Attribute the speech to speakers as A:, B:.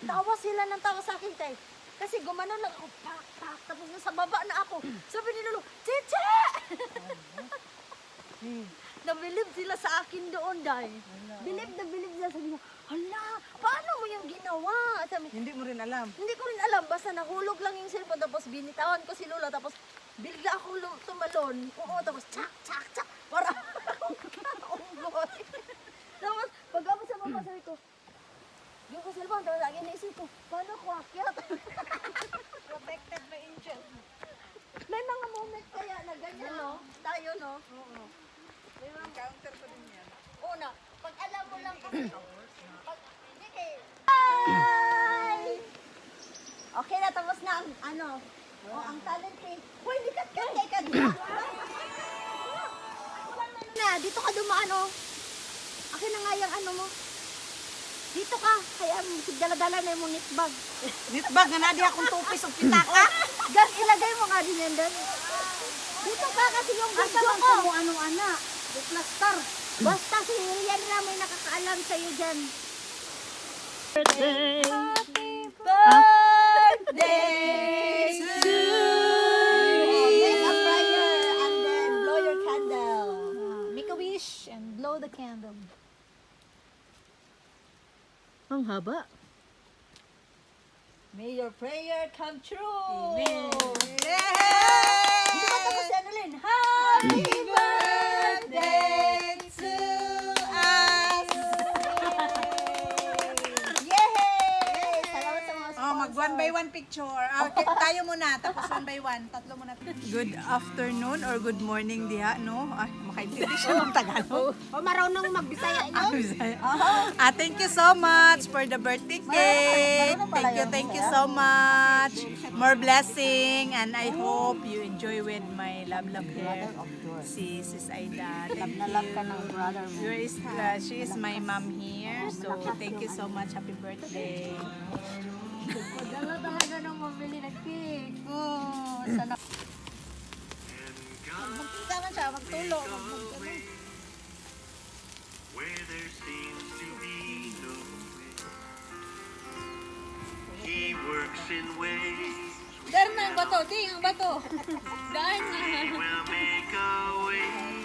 A: Tawa sila ng tawa sa akin, tay. Kasi gumanon lang ako, pak, pak, tapos nasa baba na ako. Sabi ni Lolo, Chiche! Nabilib sila sa akin doon, day. Bilib na bilib sila. Sabi niya, hala, paano mo yung ginawa? Sabi,
B: Hindi mo rin alam.
A: hindi ko rin alam, basta nahulog lang yung cellphone, tapos binitawan ko si Lola, tapos bigla ako tumalon. Oo, tapos tsak, tsak, tsak, para unggoy. Tapos, pag-abot sa baba, sabi ko, yung ko cellphone, tapos lagi naisip ko, paano ko akyat?
C: Protected by angel.
A: May mga moment kaya na ganyan, no? Tayo, no?
C: Oo. Encounter ko din yan.
A: Una, pag alam mo lang kasi, pag, hindi kay... Hi! Okay na, tapos na ang, ano, ang talent kay... Uy, likat ka, kay ka na, dito ka dumaan, oh. Akin na nga yung ano mo. Dito ka, kaya dala-dala na yung mong knitbag.
C: Knitbag nga na di akong tupis o pitaka.
A: Gan, ilagay mo nga din yan doon. Dito ka kasi yung gusto ko.
C: Mo anong ana? Plaster.
A: Basta si Rian na may nakakaalam sa'yo dyan. Happy birthday to make a prayer and then blow your candle.
C: Make a wish and blow the candle.
A: Ang haba. May your prayer come true.
C: Amen.
A: Hindi ba tapos si Annalyn? Happy birthday to us. Yay! Salamat sa mga
C: Oh, mag one by one picture. Tayo muna, tapos one by one. Tatlo muna. Good afternoon or good morning diha, no? Ay, makaintindi siya ng Tagalog.
A: O marunong magbisaya nyo?
C: Thank you so much for the birthday cake. Thank you so much. More blessing and I hope you enjoy with my love here. Si Sis Aida. Love na love ka ng brother mo. She is my mom here. So thank you so much. Happy birthday.
A: Dala talaga nang mabili ng cake. Oh, sana.
C: Magkita na siya, magtulo.
D: Where there seems to be no way. He works in ways
C: Dar na ang bato, ting ang bato. Daan na.
D: He will make a way.